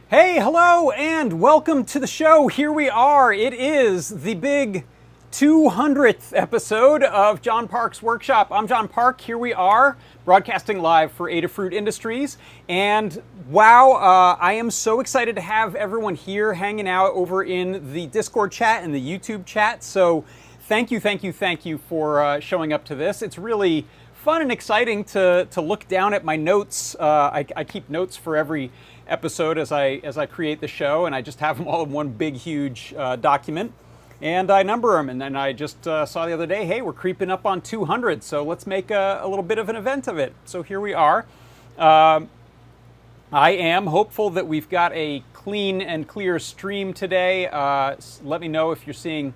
Hey, hello, and welcome to the show. Here we are. It is the big 200th episode of John Park's Workshop. I'm John Park. Here we are, broadcasting live for Adafruit Industries. And wow, I am so excited to have everyone here hanging out over in the Discord chat and the YouTube chat. So thank you for showing up to this. It's really fun and exciting to look down at my notes. I keep notes for every episode as I create the show, and I just have them all in one big huge document, and I number them. And then I just saw the other day, hey, we're creeping up on 200, so let's make a little bit of an event of it. So here we are. I am hopeful that we've got a clean and clear stream today. Let me know if you're seeing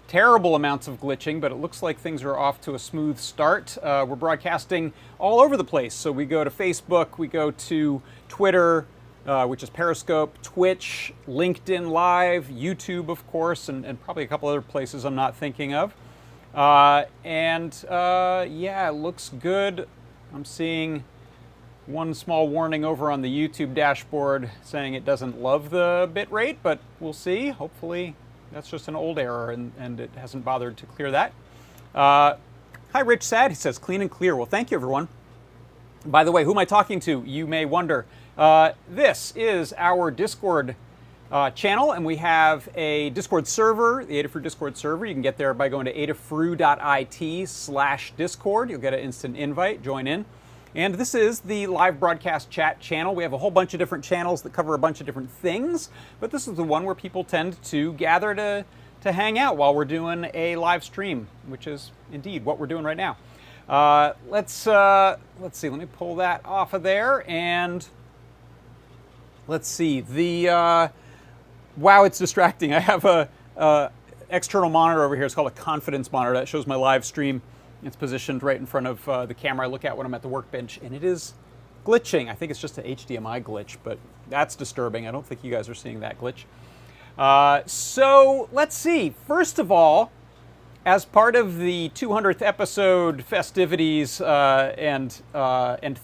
terrible amounts of glitching, but it looks like things are off to a smooth start. We're broadcasting all over the place. So we go to Facebook, we go to Twitter, which is Periscope, Twitch, LinkedIn Live, YouTube, of course, and probably a couple other places I'm not thinking of. Yeah, it looks good. I'm seeing one small warning over on the YouTube dashboard saying it doesn't love the bit rate, but we'll see. Hopefully that's just an old error and it hasn't bothered to clear that. Hi, Rich Sad. He says clean and clear. Well, thank you, everyone. By the way, who am I talking to? You may wonder. This is our Discord channel, and we have a Discord server, the Adafruit Discord server. You can get there by going to adafruit.it/Discord. You'll get an instant invite, join in. And this is the live broadcast chat channel. We have a whole bunch of different channels that cover a bunch of different things, but this is the one where people tend to gather to hang out while we're doing a live stream, which is indeed what we're doing right now. Let's see, let me pull that off of there, and let's see, wow, it's distracting. I have a external monitor over here. It's called a confidence monitor that shows my live stream. It's positioned right in front of the camera I look at when I'm at the Workbench, and it is glitching. I think it's just an HDMI glitch, but that's disturbing. I don't think you guys are seeing that glitch. So let's see. First of all, as part of the 200th episode festivities and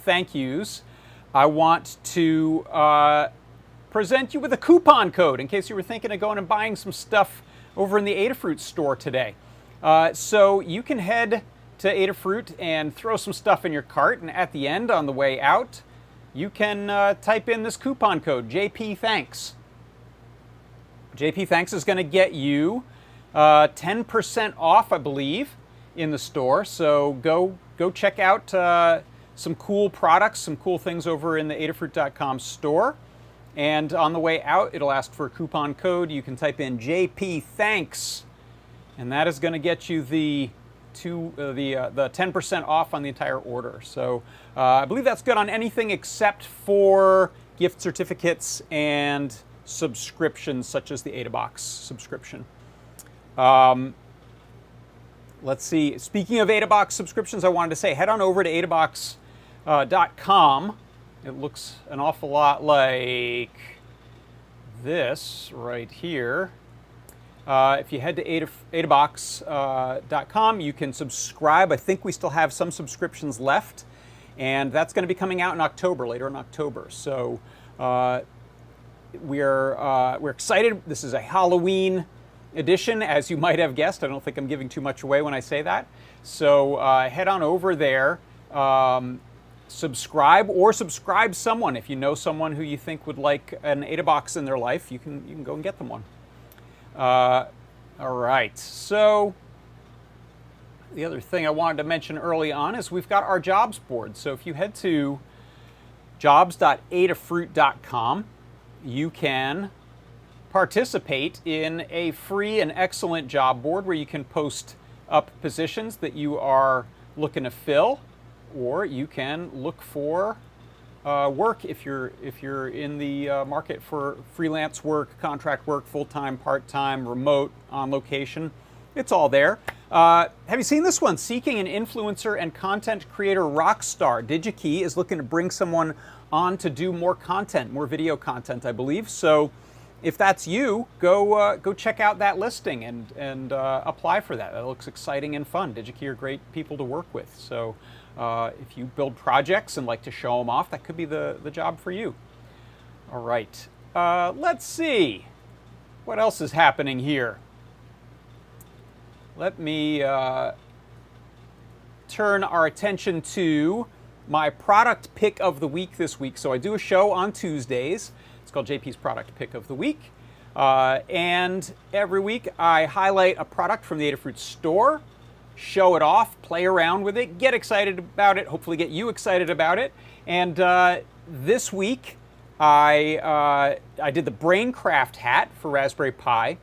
thank yous, I want to present you with a coupon code in case you were thinking of going and buying some stuff over in the Adafruit store today. So you can head to Adafruit and throw some stuff in your cart, and at the end, on the way out, you can type in this coupon code, JPThanks. JPThanks is going to get you 10% off, I believe, in the store. So go check out some cool products, some cool things over in the adafruit.com store. And on the way out, it'll ask for a coupon code. You can type in JPThanks, and that is going to get you the 10% off on the entire order. So I believe that's good on anything except for gift certificates and subscriptions, such as the AdaBox subscription. Let's see. Speaking of AdaBox subscriptions, I wanted to say head on over to adabox.com. It looks an awful lot like this right here. If you head to adabox.com, you can subscribe. I think we still have some subscriptions left, and that's going to be coming out in October, later in October. So we're excited. This is a Halloween edition, as you might have guessed. I don't think I'm giving too much away when I say that. So head on over there, subscribe, or subscribe someone. If you know someone who you think would like an AdaBox in their life, you can go and get them one. All right, so the other thing I wanted to mention early on is we've got our jobs board. So if you head to jobs.adafruit.com, you can participate in a free and excellent job board where you can post up positions that you are looking to fill, or you can look for work if you're in the market for freelance work, contract work, full-time, part-time, remote, on location. It's all there. Have you seen this one? Seeking an influencer and content creator rock star. DigiKey is looking to bring someone on to do more content, more video content, I believe. So if that's you, go check out that listing and apply for that. That looks exciting and fun. DigiKey are great people to work with. So if you build projects and like to show them off, that could be the job for you. All right. Let's see. What else is happening here? Let me turn our attention to my product pick of the week this week. So I do a show on Tuesdays. It's called JP's Product Pick of the Week. And every week I highlight a product from the Adafruit store, show it off, play around with it, get excited about it, hopefully get you excited about it. And this week I did the Braincraft hat for Raspberry Pi.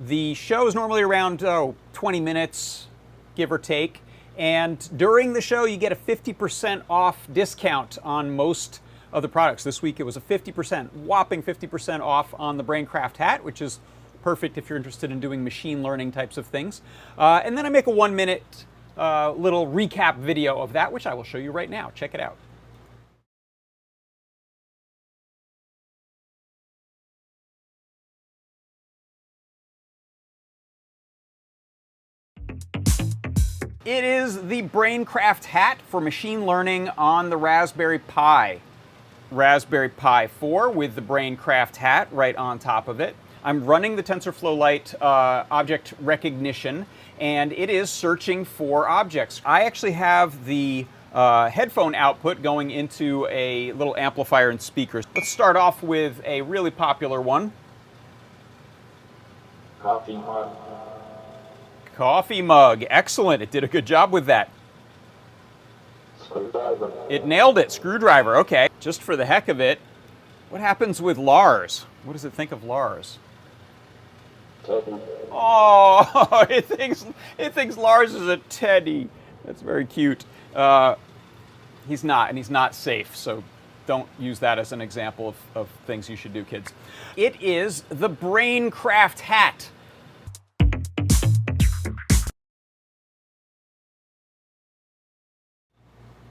The show is normally around 20 minutes, give or take. And during the show, you get a 50% off discount on most of the products. This week, it was a 50%, whopping 50% off on the Braincraft hat, which is perfect if you're interested in doing machine learning types of things. And then I make a 1-minute little recap video of that, which I will show you right now. Check it out. It is the Braincraft hat for machine learning on the Raspberry Pi. Raspberry Pi 4 with the Braincraft hat right on top of it. I'm running the TensorFlow Lite object recognition, and it is searching for objects. I actually have the headphone output going into a little amplifier and speakers. Let's start off with a really popular one. Coffee mug. Coffee mug. Excellent. It did a good job with that. Screwdriver. It nailed it. Screwdriver. Okay. Just for the heck of it, what happens with Lars? What does it think of Lars? Teddy. Oh, it thinks Lars is a teddy. That's very cute. He's not, and he's not safe, so don't use that as an example of things you should do, kids. It is the Braincraft hat.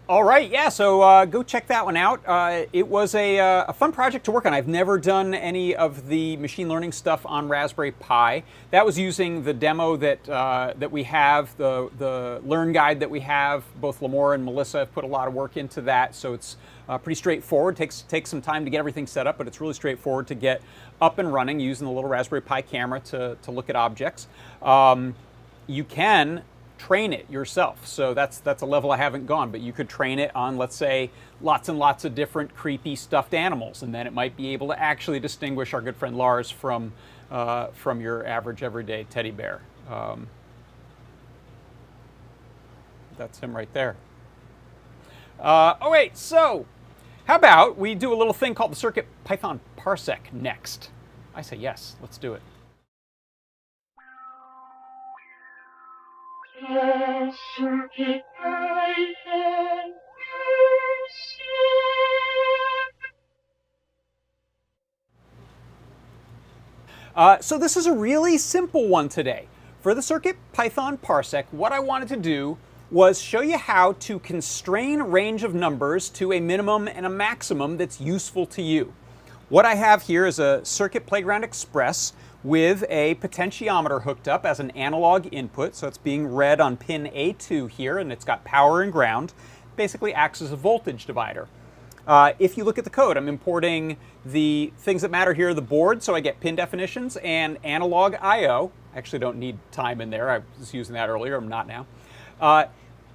All right, yeah, so go check that one out. It was a fun project to work on. I've never done any of the machine learning stuff on Raspberry Pi. That was using the demo that we have, the Learn guide that we have. Both Lamora and Melissa have put a lot of work into that, so it's pretty straightforward. Takes some time to get everything set up, but it's really straightforward to get up and running using the little Raspberry Pi camera to look at objects. You can train it yourself. So that's a level I haven't gone, but you could train it on, let's say, lots and lots of different creepy stuffed animals, and then it might be able to actually distinguish our good friend Lars from your average everyday teddy bear. That's him right there. Oh wait, so how about we do a little thing called the CircuitPython Parsec next? I say yes, let's do it. So this is a really simple one today. For the CircuitPython Parsec, what I wanted to do was show you how to constrain range of numbers to a minimum and a maximum that's useful to you. What I have here is a Circuit Playground Express with a potentiometer hooked up as an analog input, so it's being read on pin A2 here, and it's got power and ground. Basically acts as a voltage divider. If you look at the code, I'm importing the things that matter here, the board, so I get pin definitions, and analog I/O. I actually don't need time in there. I was using that earlier. I'm not now.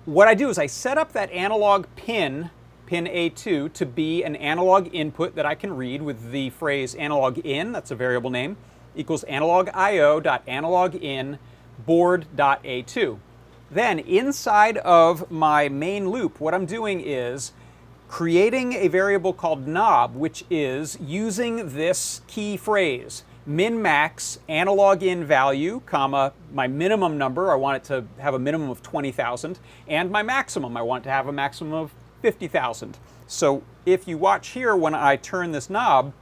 What I do is I set up that analog pin A2, to be an analog input that I can read with the phrase analog in, that's a variable name, equals analog IO.analogin board.A2. Then inside of my main loop, what I'm doing is creating a variable called knob, which is using this key phrase, min-max analog in value, comma, my minimum number, I want it to have a minimum of 20,000, and my maximum, I want it to have a maximum of 50,000. So if you watch here, when I turn this knob,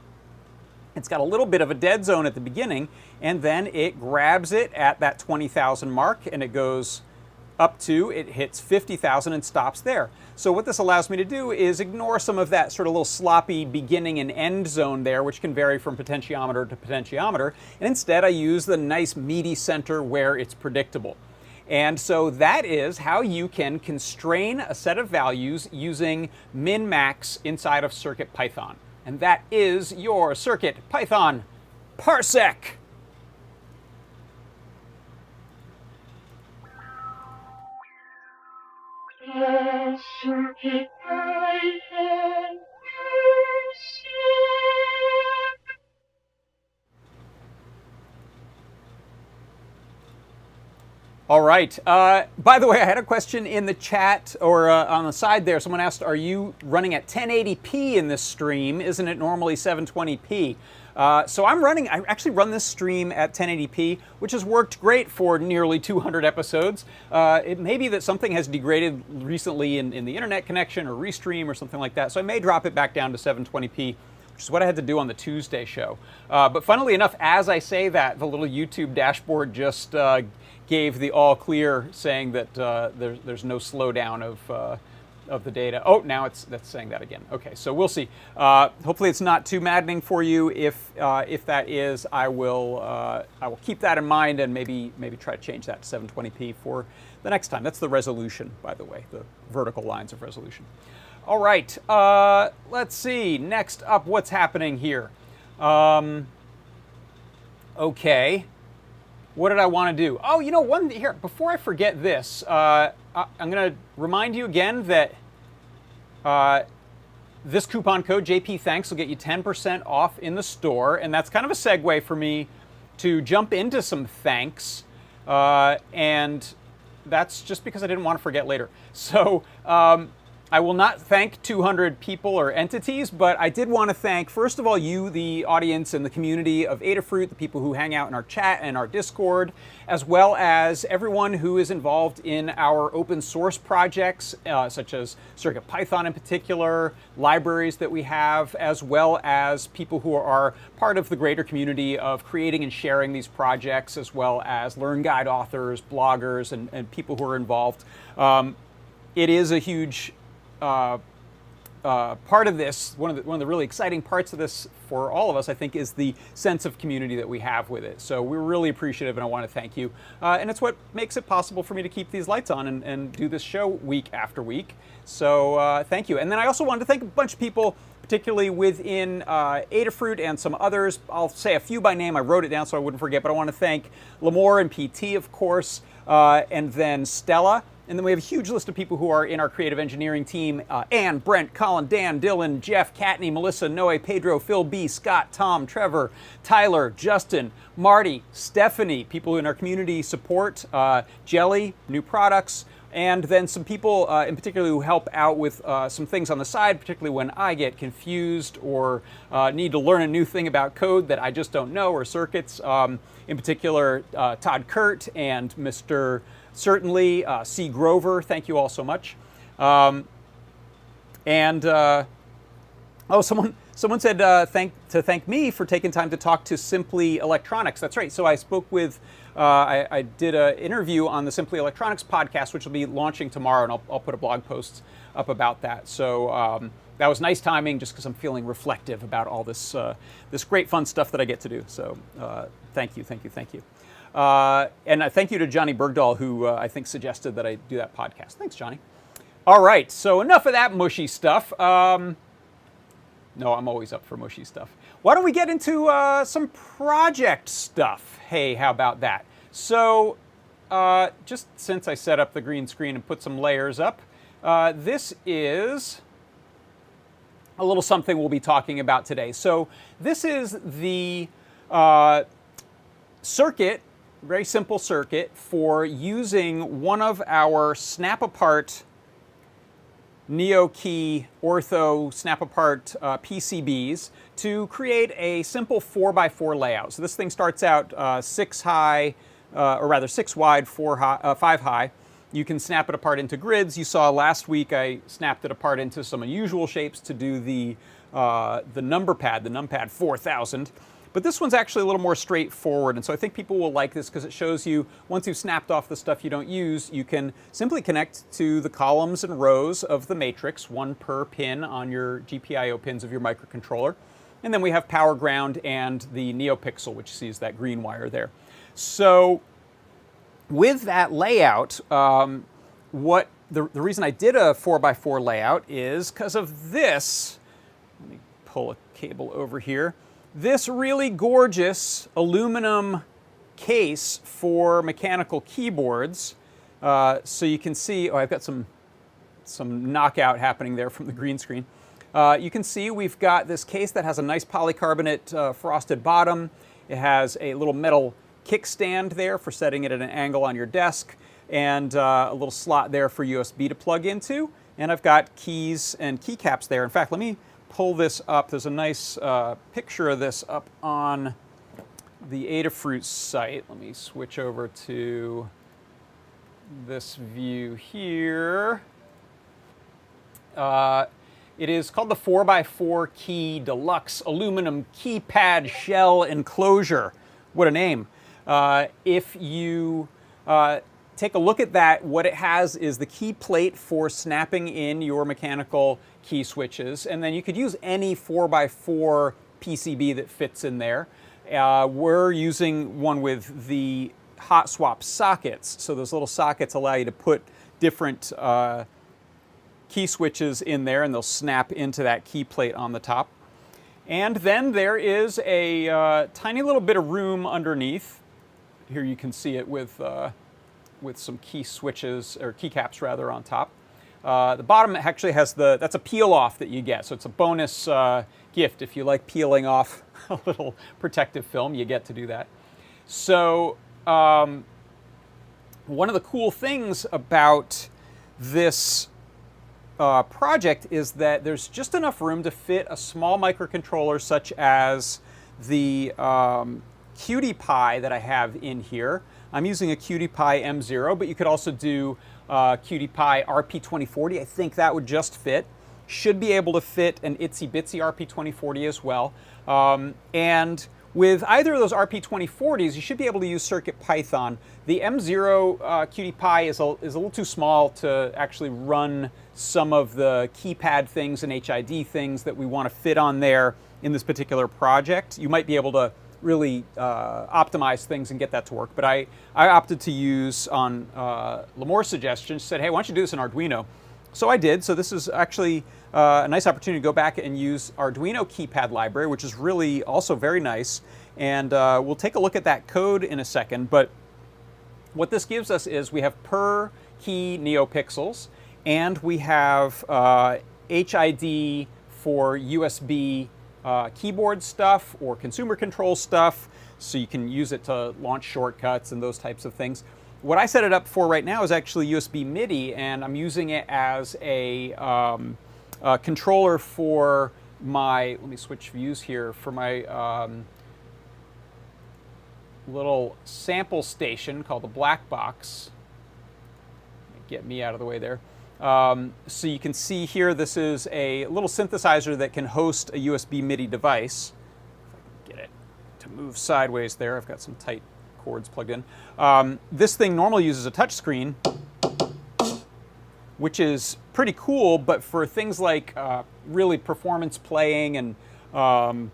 it's got a little bit of a dead zone at the beginning, and then it grabs it at that 20,000 mark, and it goes up to, it hits 50,000 and stops there. So what this allows me to do is ignore some of that sort of little sloppy beginning and end zone there, which can vary from potentiometer to potentiometer, and instead I use the nice meaty center where it's predictable. And so that is how you can constrain a set of values using min-max inside of CircuitPython. and that is your CircuitPython Parsec. All right. By the way, I had a question in the chat or on the side there. Someone asked, are you running at 1080p in this stream? Isn't it normally 720p? So I actually run this stream at 1080p, which has worked great for nearly 200 episodes. It may be that something has degraded recently in the internet connection or restream or something like that. So I may drop it back down to 720p. Which is what I had to do on the Tuesday show. But funnily enough, as I say that, the little YouTube dashboard just gave the all clear, saying that there's no slowdown of the data. Oh, now that's saying that again. Okay, so we'll see. Hopefully, it's not too maddening for you. If that is, I will keep that in mind and maybe try to change that to 720p for the next time. That's the resolution, by the way, the vertical lines of resolution. All right, let's see. Next up, what's happening here? Okay, what did I want to do? Oh, you know, here, before I forget this, I'm going to remind you again that this coupon code, JPThanks, will get you 10% off in the store, and that's kind of a segue for me to jump into some thanks, and that's just because I didn't want to forget later. So, I will not thank 200 people or entities, but I did want to thank, first of all, you, the audience and the community of Adafruit, the people who hang out in our chat and our Discord, as well as everyone who is involved in our open source projects, such as CircuitPython in particular, libraries that we have, as well as people who are part of the greater community of creating and sharing these projects, as well as Learn Guide authors, bloggers, and people who are involved. It is a huge part of this, one of the really exciting parts of this for all of us, I think, is the sense of community that we have with it. So we're really appreciative, and I want to thank you. And it's what makes it possible for me to keep these lights on and do this show week after week. So thank you. And then I also wanted to thank a bunch of people, particularly within Adafruit and some others. I'll say a few by name. I wrote it down so I wouldn't forget, but I want to thank Lamore and PT, of course, and then Stella. And then we have a huge list of people who are in our creative engineering team. Anne, Brent, Colin, Dan, Dylan, Jeff, Katney, Melissa, Noe, Pedro, Phil B, Scott, Tom, Trevor, Tyler, Justin, Marty, Stephanie, people in our community support, Jelly, new products, and then some people in particular who help out with some things on the side, particularly when I get confused or need to learn a new thing about code that I just don't know, or circuits. In particular, Todd Kurt and Mr. Certainly, C. Grover, thank you all so much. Someone said thank me for taking time to talk to Simply Electronics. That's right. So I spoke with, I did an interview on the Simply Electronics podcast, which will be launching tomorrow, and I'll put a blog post up about that. So that was nice timing, just because I'm feeling reflective about all this this great fun stuff that I get to do. So thank you. And thank you to Johnny Bergdahl, who I think suggested that I do that podcast. Thanks, Johnny. All right, so enough of that mushy stuff. No, I'm always up for mushy stuff. Why don't we get into some project stuff? Hey, how about that? So just since I set up the green screen and put some layers up, this is a little something we'll be talking about today. So this is the circuit, very simple circuit, for using one of our snap-apart NeoKey Ortho snap-apart PCBs to create a simple 4x4 layout. So this thing starts out 6 high, or rather 6 wide, 5 high. You can snap it apart into grids. You saw last week I snapped it apart into some unusual shapes to do the number pad, the numpad 4000. But this one's actually a little more straightforward, and so I think people will like this because it shows you, once you've snapped off the stuff you don't use, you can simply connect to the columns and rows of the matrix, one per pin on your GPIO pins of your microcontroller. And then we have power, ground, and the NeoPixel, which sees that green wire there. So with that layout, the reason I did a 4x4 layout is because of this. Let me pull a cable over here. This really gorgeous aluminum case for mechanical keyboards. So you can see, oh, I've got some knockout happening there from the green screen. You can see we've got this case that has a nice polycarbonate frosted bottom. It has a little metal kickstand there for setting it at an angle on your desk, and a little slot there for USB to plug into. And I've got keys and keycaps there. In fact, let me pull this up. There's a nice picture of this up on the Adafruit site. Let me switch over to this view here. It is called the 4x4 Key Deluxe Aluminum Keypad Shell Enclosure. What a name. If you take a look at that, what it has is the key plate for snapping in your mechanical key switches, and then you could use any 4x4 PCB that fits in there. We're using one with the hot swap sockets, so those little sockets allow you to put different key switches in there, and they'll snap into that key plate on the top. And then there is a tiny little bit of room underneath. Here you can see it with some key switches, or keycaps rather, on top. The bottom actually has that's a peel off that you get, so it's a bonus gift. If you like peeling off a little protective film, you get to do that. So one of the cool things about this project is that there's just enough room to fit a small microcontroller such as the QT Py that I have in here. I'm using a QT Py M0, but you could also do QT Py RP2040. I think that would just fit. Should be able to fit an itsy bitsy RP2040 as well. And with either of those RP2040s, you should be able to use CircuitPython. The M0 QT Py is a little too small to actually run some of the keypad things and HID things that we want to fit on there in this particular project. You might be able to really optimize things and get that to work. But I opted to use, on Lamore's suggestion, said, hey, why don't you do this in Arduino? So I did. So this is actually a nice opportunity to go back and use Arduino keypad library, which is really also very nice. And we'll take a look at that code in a second. But what this gives us is we have per key neopixels, and we have HID for USB keyboard stuff or consumer control stuff, so you can use it to launch shortcuts and those types of things. What I set it up for right now is actually USB MIDI, and I'm using it as a controller for my, let me switch views here, for my little sample station called the black box. Get me out of the way there. So you can see here, this is a little synthesizer that can host a USB MIDI device. If I can get it to move sideways there, I've got some tight cords plugged in. This thing normally uses a touch screen, which is pretty cool, but for things like really performance playing and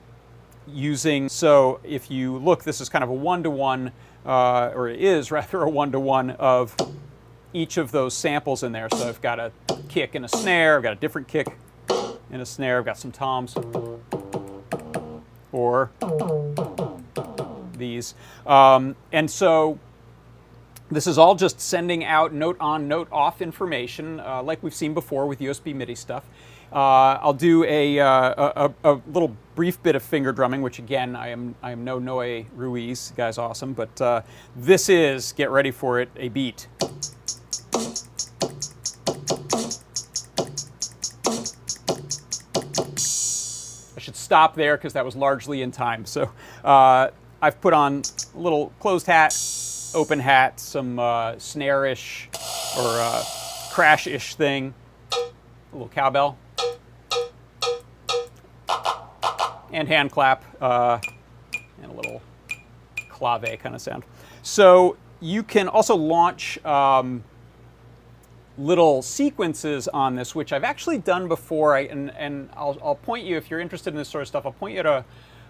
using, so if you look, this is kind of a one-to-one, or it is rather a one-to-one of each of those samples in there. So I've got a kick and a snare, I've got a different kick and a snare, I've got some toms, or these. And so this is all just sending out note on, note off information, like we've seen before with USB MIDI stuff. I'll do a little brief bit of finger drumming, which again, I am no Noe Ruiz, the guy's awesome, but this is, get ready for it, a beat. I should stop there because that was largely in time. So I've put on a little closed hat, open hat, some snare-ish or crash-ish thing, a little cowbell, and hand clap, and a little clave kind of sound. So you can also launch little sequences on this, which I've actually done before, and I'll point you, if you're interested in this sort of stuff, I'll point you to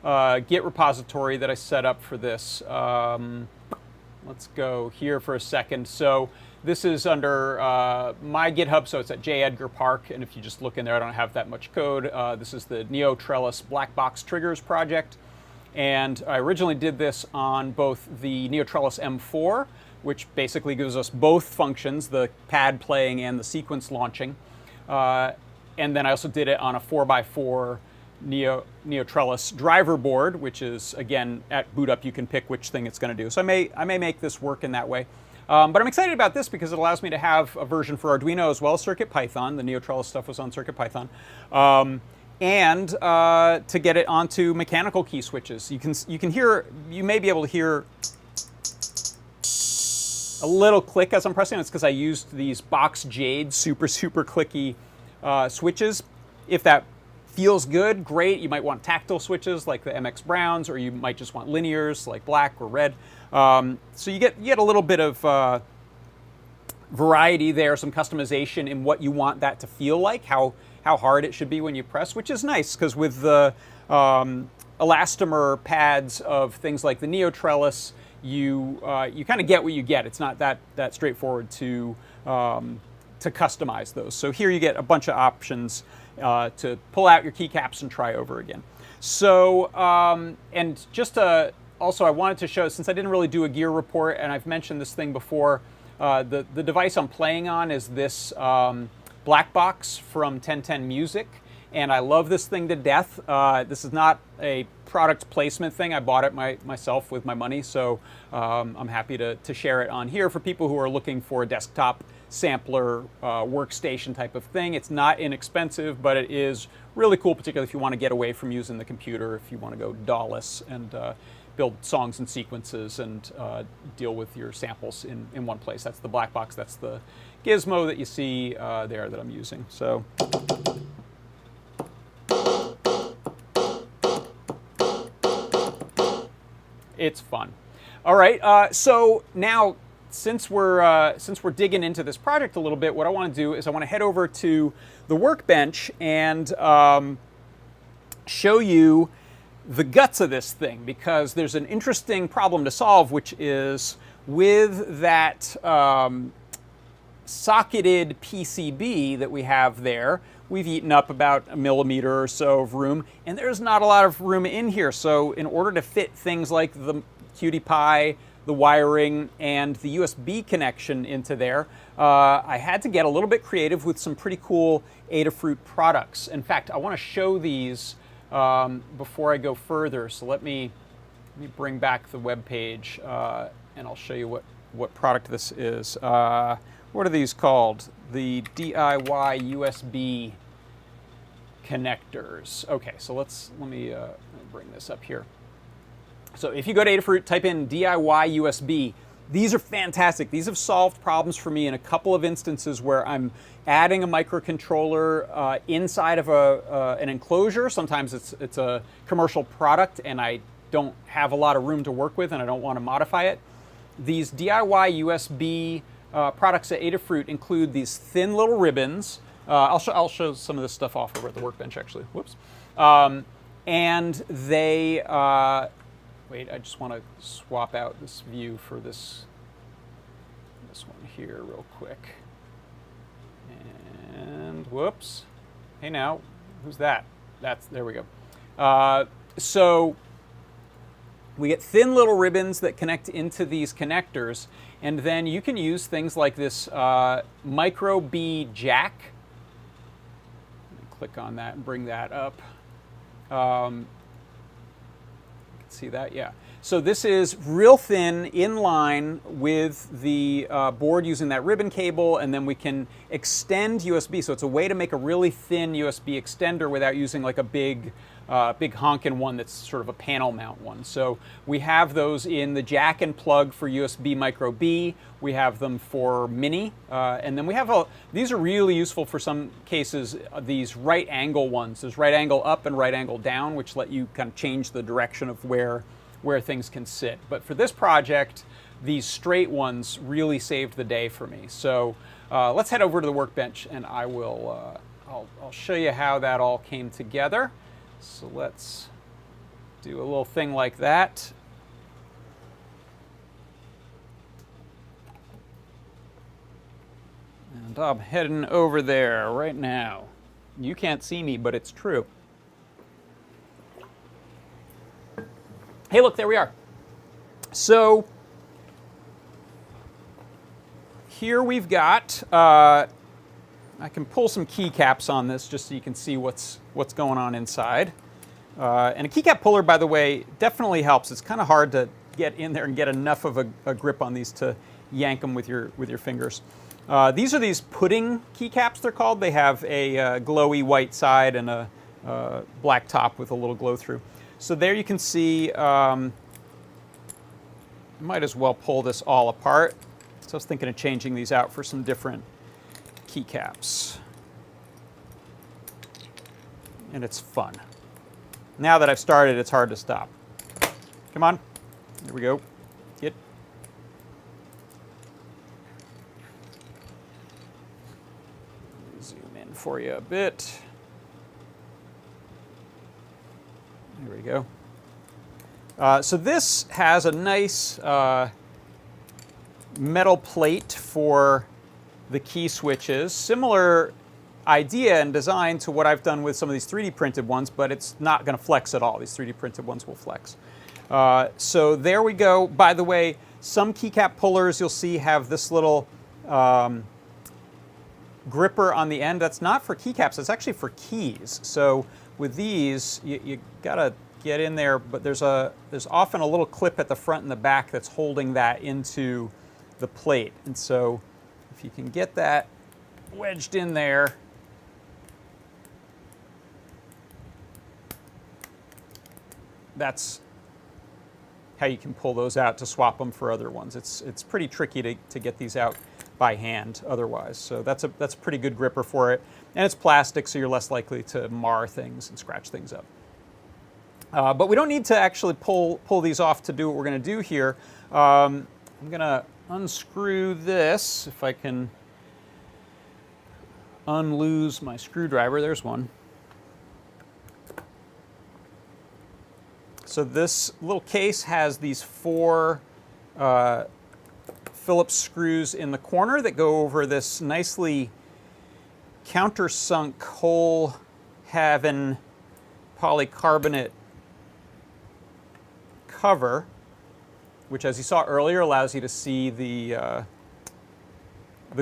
a Git repository that I set up for this. Let's go here for a second. So This is under my GitHub, so it's at J. Edgar Park, and if you just look in there, I don't have that much code. This is the Neo Trellis Black Box Triggers project, and I originally did this on both the Neo Trellis M4, which basically gives us both functions, the pad playing and the sequence launching, and then I also did it on a 4x4 Neo Trellis driver board, which is, again, at boot up you can pick which thing it's going to do. So I may make this work in that way. But I'm excited about this because it allows me to have a version for Arduino as well as CircuitPython. The Neo Trellis stuff was on CircuitPython. And to get it onto mechanical key switches. You may be able to hear a little click as I'm pressing. It's because I used these Box Jade super clicky switches. If that feels good, great. You might want tactile switches like the MX Browns, or you might just want linears like black or red. So you get a little bit of variety there, some customization in what you want that to feel like, how hard it should be when you press, which is nice because with the elastomer pads of things like the Neo Trellis, you kind of get what you get. It's not that straightforward to customize those. So here you get a bunch of options to pull out your keycaps and try over again. So, and just also I wanted to show, since I didn't really do a gear report, and I've mentioned this thing before, the device I'm playing on is this black box from 1010 Music, and I love this thing to death. This is not a product placement thing. I bought it myself with my money, so I'm happy to share it on here for people who are looking for a desktop sampler workstation type of thing. It's not inexpensive, but it is really cool, particularly if you want to get away from using the computer, if you want to go DAWless and build songs and sequences and deal with your samples in one place. That's the black box. That's the gizmo that you see there that I'm using. So. It's fun. All right, so now since we're digging into this project a little bit, what I want to do is I want to head over to the Workbench and show you the guts of this thing, because there's an interesting problem to solve, which is with that socketed PCB that we have there, we've eaten up about 1 millimeter or so of room, and there's not a lot of room in here. So in order to fit things like the QT Py, the wiring, and the USB connection into there, I had to get a little bit creative with some pretty cool Adafruit products. In fact, I want to show these before I go further. So let me bring back the web page, and I'll show you what product this is. What are these called? The DIY USB connectors. Okay, so let me bring this up here. So if you go to Adafruit, type in DIY USB. These are fantastic. These have solved problems for me in a couple of instances where I'm adding a microcontroller inside of an enclosure. Sometimes it's a commercial product and I don't have a lot of room to work with and I don't want to modify it. These DIY USB products at Adafruit include these thin little ribbons. I'll show some of this stuff off over at the Workbench, actually. Whoops. And they, wait, I just want to swap out this view for this one here real quick. And whoops. Hey now, who's that? There we go. So we get thin little ribbons that connect into these connectors, and then you can use things like this micro B jack. Let me click on that and bring that up. You can see that, yeah. So this is real thin, in line with the board using that ribbon cable, and then we can extend USB. So it's a way to make a really thin USB extender without using like a big honkin' one that's sort of a panel mount one. So we have those in the jack and plug for USB micro B. We have them for mini, and then we have these are really useful for some cases. These right angle ones. There's right angle up and right angle down, which let you kind of change the direction of where things can sit. But for this project, these straight ones really saved the day for me. So let's head over to the Workbench, and I'll show you how that all came together. So let's do a little thing like that. And I'm heading over there right now. You can't see me, but it's true. Hey, look, there we are. So here we've got, I can pull some keycaps on this just so you can see what's going on inside. And a keycap puller, by the way, definitely helps. It's kind of hard to get in there and get enough of a grip on these to yank them with your fingers. These are these pudding keycaps, they're called. They have a glowy white side and a black top with a little glow through. So there you can see, might as well pull this all apart. So I was thinking of changing these out for some different keycaps. And it's fun. Now that I've started, it's hard to stop. Come on. There we go. Get. Zoom in for you a bit. There we go. So this has a nice metal plate for the key switches. Similar idea and design to what I've done with some of these 3D printed ones, but it's not going to flex at all. These 3D printed ones will flex. So there we go. By the way, some keycap pullers you'll see have this little gripper on the end. That's not for keycaps. It's actually for keys. So with these, you got to get in there, but there's often a little clip at the front and the back that's holding that into the plate. And so if you can get that wedged in there, that's how you can pull those out to swap them for other ones. It's pretty tricky to get these out by hand otherwise. So that's a pretty good gripper for it. And it's plastic, so you're less likely to mar things and scratch things up. But we don't need to actually pull these off to do what we're going to do here. I'm going to unscrew this, if I can unloose my screwdriver. There's one. So this little case has these 4 Phillips screws in the corner that go over this nicely countersunk hole having polycarbonate cover, which, as you saw earlier, allows you to see the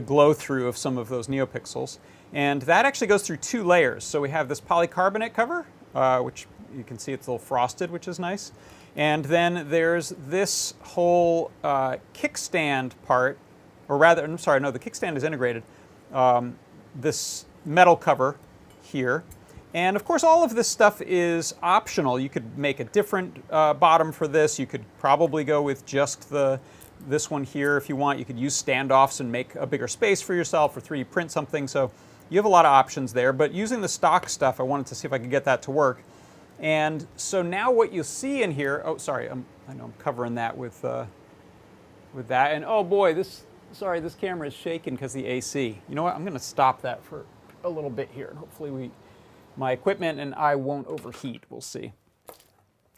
glow through of some of those neopixels. And that actually goes through 2 layers. So we have this polycarbonate cover, which you can see it's a little frosted, which is nice. And then there's this whole kickstand part, or rather, I'm sorry, no, the kickstand is integrated. This metal cover here. And of course, all of this stuff is optional. You could make a different bottom for this. You could probably go with just this one here if you want. You could use standoffs and make a bigger space for yourself or 3D print something. So you have a lot of options there. But using the stock stuff, I wanted to see if I could get that to work. And so now what you see in here, oh, sorry, I know I'm covering that with that. And oh boy, this camera is shaking because the AC. You know what, I'm going to stop that for a little bit here. And hopefully my equipment and I won't overheat. We'll see.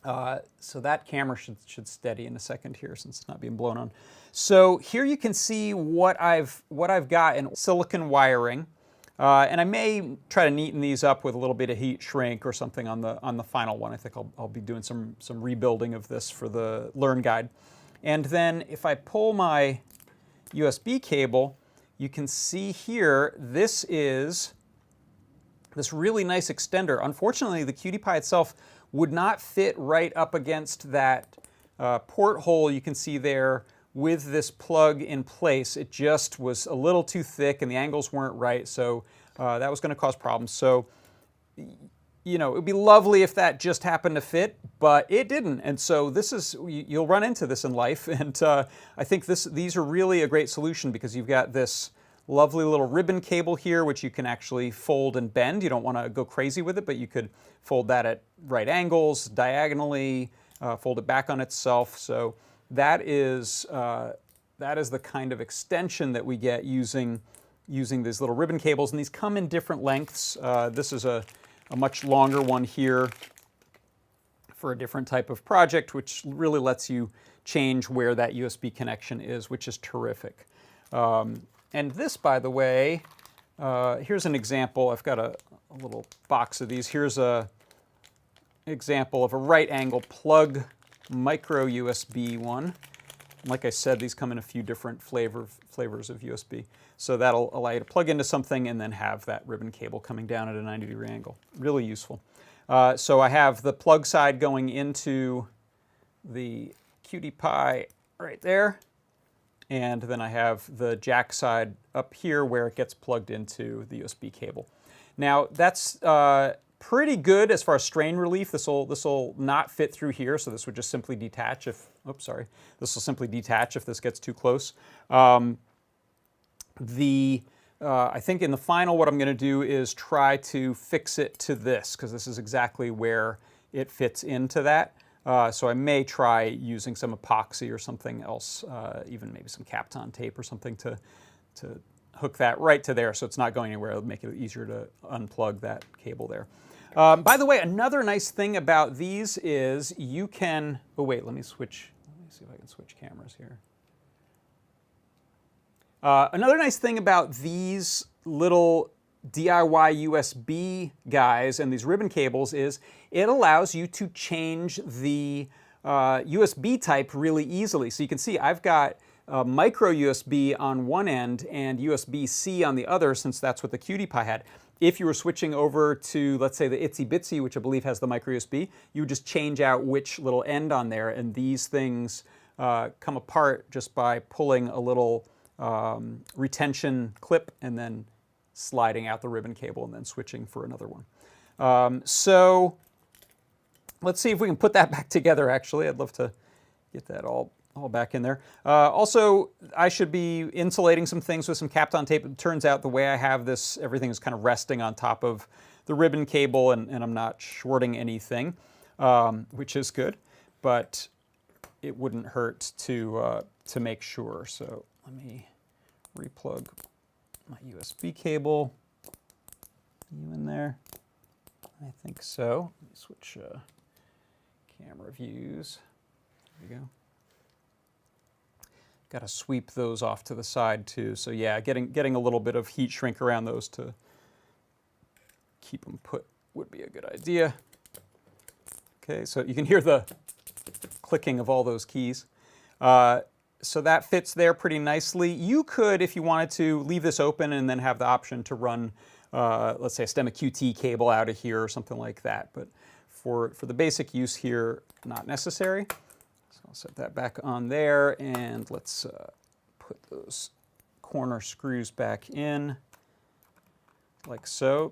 So that camera should steady in a second here since it's not being blown on. So here you can see what I've got in silicon wiring. And I may try to neaten these up with a little bit of heat shrink or something on the final one. I think I'll be doing some rebuilding of this for the Learn Guide. And then if I pull my USB cable, you can see here, this is this really nice extender. Unfortunately, the QT itself would not fit right up against that porthole you can see there with this plug in place. It just was a little too thick and the angles weren't right, so that was going to cause problems. So, you know, it would be lovely if that just happened to fit, but it didn't. And so this is, you'll run into this in life, and I think these are really a great solution because you've got this lovely little ribbon cable here, which you can actually fold and bend. You don't want to go crazy with it, but you could fold that at right angles, diagonally, fold it back on itself. So that is the kind of extension that we get using these little ribbon cables, and these come in different lengths. This is a much longer one here for a different type of project, which really lets you change where that USB connection is, which is terrific. And this, by the way, here's an example. I've got a little box of these. Here's a example of a right angle plug micro USB one. Like I said, these come in a few different flavors of USB. So that'll allow you to plug into something and then have that ribbon cable coming down at a 90-degree angle. Really useful. So I have the plug side going into the QT Py right there. And then I have the jack side up here where it gets plugged into the USB cable. Now that's pretty good as far as strain relief. This will not fit through here, so this would just simply detach if, oops, sorry. This will simply detach if this gets too close. I think in the final what I'm going to do is try to fix it to this, because this is exactly where it fits into that. So I may try using some epoxy or something else, even maybe some Kapton tape or something to hook that right to there so it's not going anywhere. It'll make it easier to unplug that cable there. By the way, another nice thing about these is you can, oh wait, let me see if I can switch cameras here. Another nice thing about these little DIY USB guys and these ribbon cables is it allows you to change the USB type really easily. So you can see I've got micro USB on one end and USB-C on the other, since that's what the QT Py had. If you were switching over to, let's say, the Itsy Bitsy, which I believe has the micro USB, you would just change out which little end on there, and these things come apart just by pulling a little retention clip and then sliding out the ribbon cable and then switching for another one. So let's see if we can put that back together, actually. I'd love to get that all back in there. Also, I should be insulating some things with some Kapton tape. It turns out the way I have this, everything is kind of resting on top of the ribbon cable, and I'm not shorting anything, which is good, but it wouldn't hurt to make sure. So let me replug my USB cable. You in there? I think so. Let me switch camera views. There we go. Got to sweep those off to the side too. So yeah, getting a little bit of heat shrink around those to keep them put would be a good idea. Okay, so you can hear the clicking of all those keys. So that fits there pretty nicely. You could, if you wanted to, leave this open and then have the option to run, let's say, a Stemma QT cable out of here or something like that. But for the basic use here, not necessary. So I'll set that back on there, and let's put those corner screws back in, like so.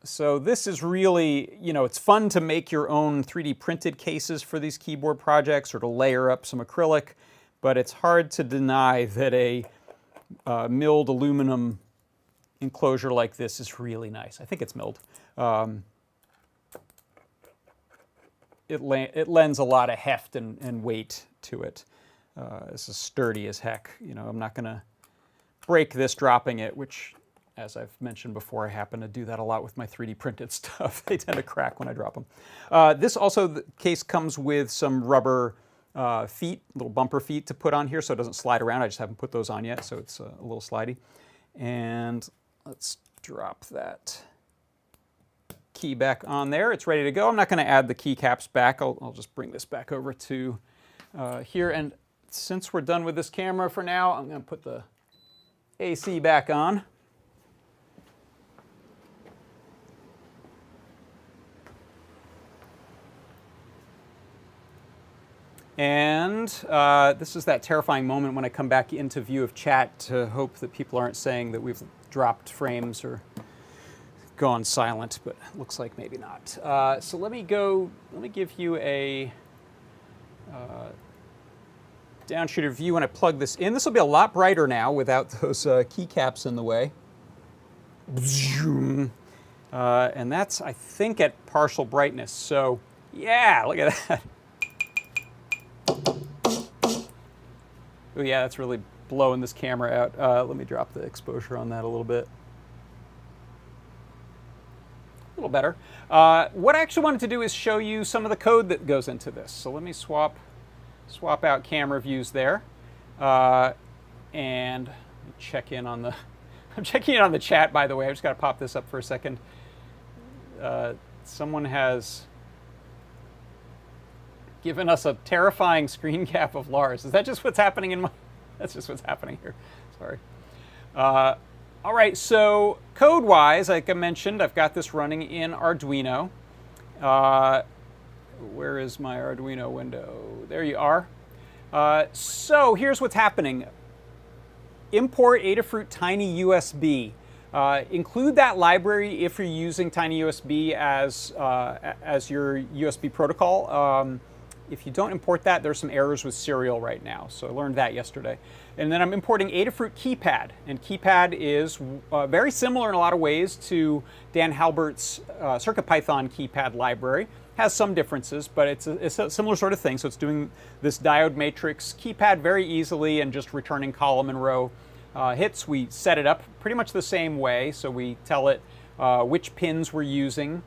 So this is really, it's fun to make your own 3D printed cases for these keyboard projects or to layer up some acrylic, but it's hard to deny that a milled aluminum enclosure like this is really nice. I think it's milled. It lends a lot of heft and weight to it. This is sturdy as heck. I'm not going to break this dropping it, which, as I've mentioned before, I happen to do that a lot with my 3D printed stuff. They tend to crack when I drop them. This also, the case comes with some rubber feet, little bumper feet to put on here so it doesn't slide around. I just haven't put those on yet, so it's a little slidey. And let's drop that key back on there. It's ready to go. I'm not going to add the keycaps back. I'll just bring this back over to here. And since we're done with this camera for now, I'm going to put the AC back on. And this is that terrifying moment when I come back into view of chat to hope that people aren't saying that we've dropped frames or gone silent, but it looks like maybe not. So let me give you a downshooter view when I plug this in. This will be a lot brighter now without those keycaps in the way. And that's, I think, at partial brightness. So yeah, look at that. Oh yeah, that's really blowing this camera out. Let me drop the exposure on that a little bit. A little better. What I actually wanted to do is show you some of the code that goes into this. So let me swap out camera views there. And check in on the I'm checking in on the chat, by the way. I just got to pop this up for a second. Someone has given us a terrifying screen cap of Lars. Is that just what's happening in my... That's just what's happening here. Sorry. All right, so code-wise, like I mentioned, I've got this running in Arduino. Where is my Arduino window? There you are. So here's what's happening. Import Adafruit Tiny USB. Include that library if you're using Tiny USB as your USB protocol. If you don't import that, there's some errors with Serial right now. So I learned that yesterday. And then I'm importing Adafruit Keypad. And Keypad is very similar in a lot of ways to Dan Halbert's CircuitPython Keypad library. Has some differences, but it's a similar sort of thing. So it's doing this diode matrix keypad very easily and just returning column and row hits. We set it up pretty much the same way. So we tell it which pins we're using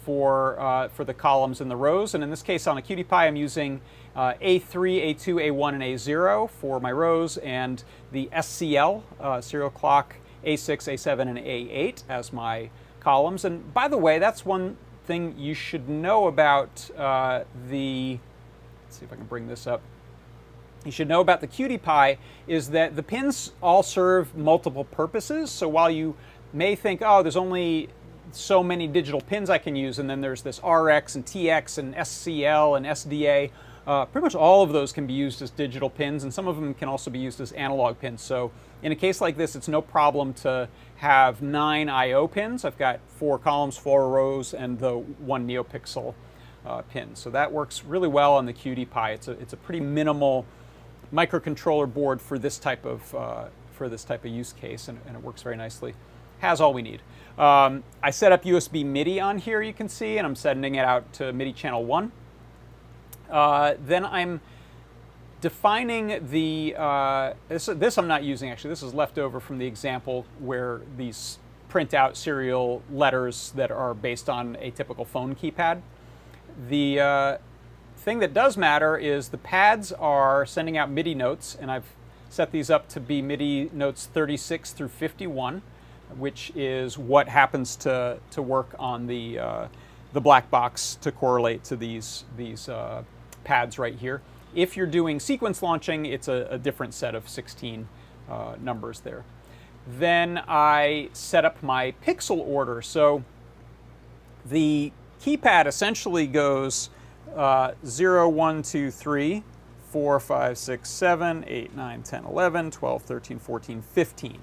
for the columns and the rows. And in this case, on a QT Py, I'm using A3, A2, A1, and A0 for my rows, and the SCL, serial clock, A6, A7, and A8 as my columns. And by the way, that's one thing you should know about let's see if I can bring this up. You should know about the QT Py is that the pins all serve multiple purposes. So while you may think, oh, there's only so many digital pins I can use, and then there's this RX and TX and SCL and SDA, pretty much all of those can be used as digital pins, and some of them can also be used as analog pins. So in a case like this, it's no problem to have 9 I/O pins. I've got 4 columns, 4 rows, and the 1 NeoPixel pin. So that works really well on the QT Py. It's a pretty minimal microcontroller board for this type of use case, and it works very nicely. Has all we need. I set up USB MIDI on here, you can see, and I'm sending it out to MIDI channel 1. Then I'm defining the, this I'm not using actually, this is left over from the example where these print out serial letters that are based on a typical phone keypad. The thing that does matter is the pads are sending out MIDI notes, and I've set these up to be MIDI notes 36 through 51, which is what happens to work on the black box to correlate to these pads right here. If you're doing sequence launching, it's a different set of 16 numbers there. Then I set up my pixel order. So the keypad essentially goes 0, 1, 2, 3, 4, 5, 6, 7, 8, 9, 10, 11, 12, 13, 14, 15.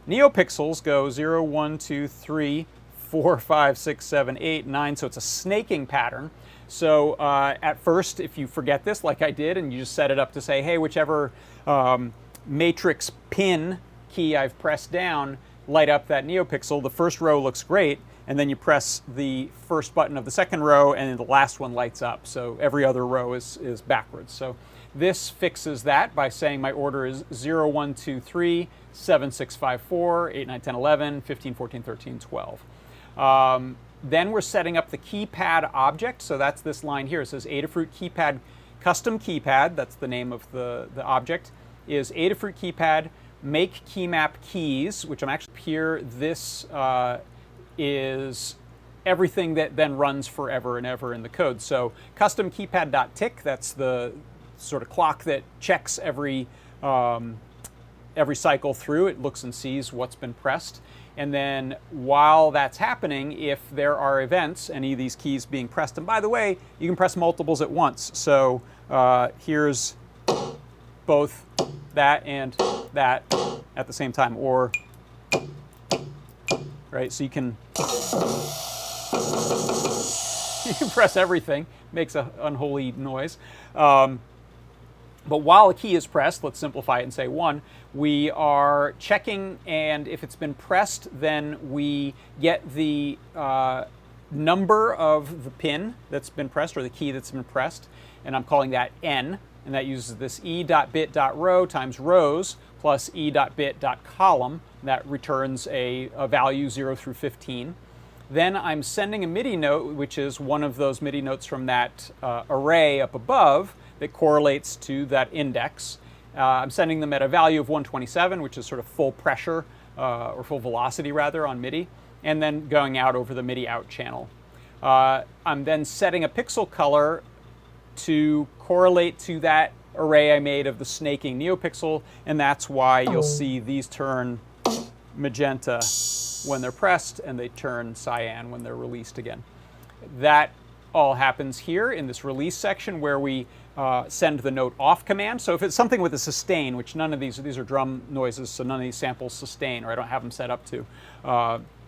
NeoPixels go 0, 1, 2, 3, 4, 5, 6, 7, 8, 9, so it's a snaking pattern. So at first, if you forget this, like I did, and you just set it up to say, hey, whichever matrix pin key I've pressed down, light up that NeoPixel, the first row looks great, and then you press the first button of the second row, and the last one lights up. So every other row is backwards. So this fixes that by saying my order is 0, 1, 2, 3, 7, 6, 5, 4, 8, 9, 10, 11, 15, 14, 13, 12. Then we're setting up the keypad object. So that's this line here. It says Adafruit Keypad Custom Keypad. That's the name of the object. Is Adafruit Keypad make keymap keys, which I'm actually here. This is everything that then runs forever and ever in the code. So custom keypad.tick, that's the sort of clock that checks every cycle through. It looks and sees what's been pressed. And then while that's happening, if there are events, any of these keys being pressed, and by the way, you can press multiples at once. So here's both that and that at the same time, or, right, so you can press everything, makes an unholy noise. But while a key is pressed, let's simplify it and say 1, we are checking, and if it's been pressed, then we get the number of the pin that's been pressed, or the key that's been pressed, and I'm calling that n, and that uses this e.bit.row times rows plus e.bit.column. That returns a value 0 through 15. Then I'm sending a MIDI note, which is one of those MIDI notes from that array up above that correlates to that index. I'm sending them at a value of 127, which is sort of full pressure, or full velocity rather, on MIDI, and then going out over the MIDI out channel. I'm then setting a pixel color to correlate to that array I made of the snaking NeoPixel, and that's why you'll see these turn magenta when they're pressed, and they turn cyan when they're released again. That all happens here in this release section where we send the note off command. So if it's something with a sustain, which none of these are drum noises, so none of these samples sustain, or I don't have them set up to,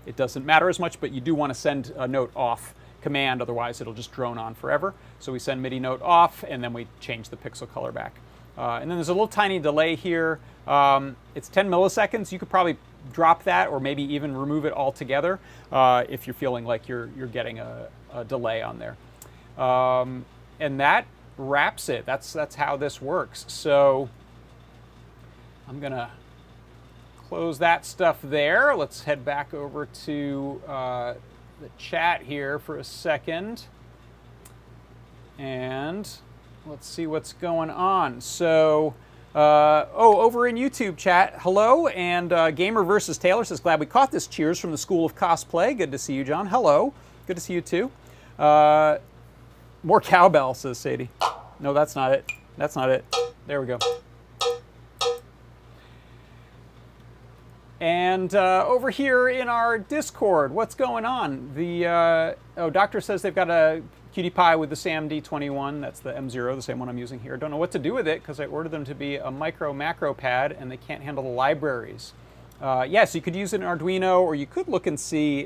it doesn't matter as much, but you do want to send a note off command, otherwise it'll just drone on forever. So we send MIDI note off, and then we change the pixel color back. And then there's a little tiny delay here. It's 10 milliseconds. You could probably drop that, or maybe even remove it altogether if you're feeling like you're getting a delay on there. And that wraps it. That's how this works. So I'm gonna close that stuff there. Let's head back over to the chat here for a second, and let's see what's going on. So, over in YouTube chat, hello, and Gamer versus Taylor says, glad we caught this. Cheers from the School of Cosplay. Good to see you, John. Hello. Good to see you too. More cowbell, says Sadie. No, that's not it. That's not it. There we go. And over here in our Discord, what's going on? The Doctor says they've got a QT Py with the SAM-D21. That's the M0, the same one I'm using here. Don't know what to do with it because I ordered them to be a micro macro pad, and they can't handle the libraries. Yes, you could use it in Arduino, or you could look and see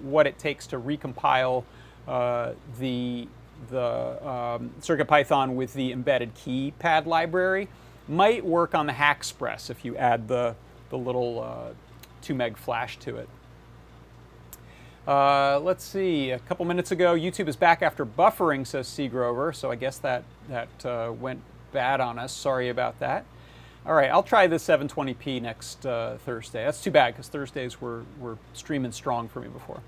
what it takes to recompile the CircuitPython with the embedded keypad library. Might work on the Hackexpress if you add the little 2 meg flash to it. Let's see, a couple minutes ago, YouTube is back after buffering, says C. Grover, so I guess that went bad on us. Sorry about that. All right, I'll try the 720p next Thursday. That's too bad, because Thursdays were streaming strong for me before.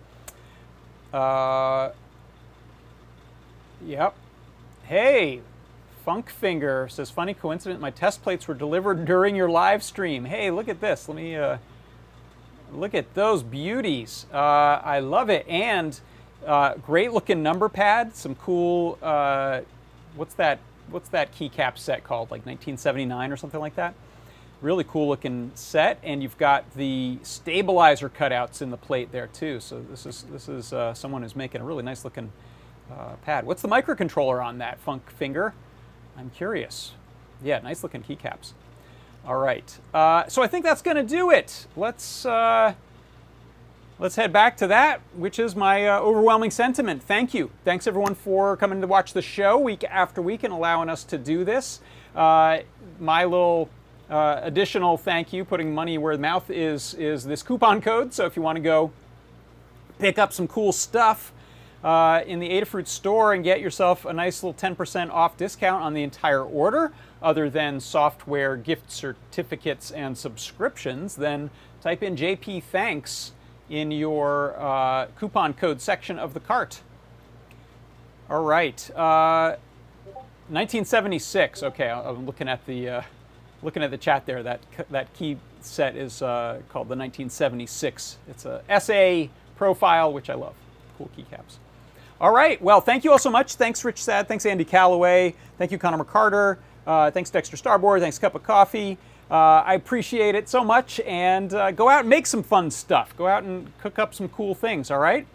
Yep. Hey, Funkfinger says, funny coincidence, my test plates were delivered during your live stream. Hey, look at this. Let me look at those beauties. I love it. And great looking number pad. Some cool, what's that keycap set called? Like 1979 or something like that. Really cool looking set. And you've got the stabilizer cutouts in the plate there too. So this is someone who's making a really nice looking pad. What's the microcontroller on that, Funkfinger? I'm curious. Yeah, nice looking keycaps. All right, so I think that's going to do it. Let's head back to that, which is my overwhelming sentiment. Thank you. Thanks everyone for coming to watch the show week after week and allowing us to do this. My little additional thank you, putting money where the mouth is this coupon code. So if you want to go pick up some cool stuff in the Adafruit store and get yourself a nice little 10% off discount on the entire order, other than software gift certificates and subscriptions, then type in JP Thanks in your coupon code section of the cart. All right, 1976. Okay, I'm looking at the chat there. That key set is called the 1976. It's a SA profile, which I love. Cool keycaps. All right, well, thank you all so much. Thanks, Rich Sad. Thanks, Andy Calloway. Thank you, Connor McCarter. Thanks, Dexter Starboard. Thanks, Cup of Coffee. I appreciate it so much. And go out and make some fun stuff. Go out and cook up some cool things, all right?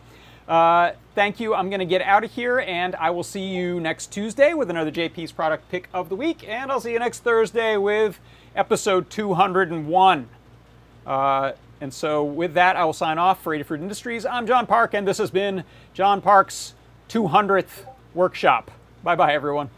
Thank you. I'm going to get out of here, and I will see you next Tuesday with another JP's Product Pick of the Week. And I'll see you next Thursday with episode 201. And so with that, I will sign off for Adafruit Industries. I'm John Park, and this has been John Park's 200th Workshop. Bye-bye, everyone.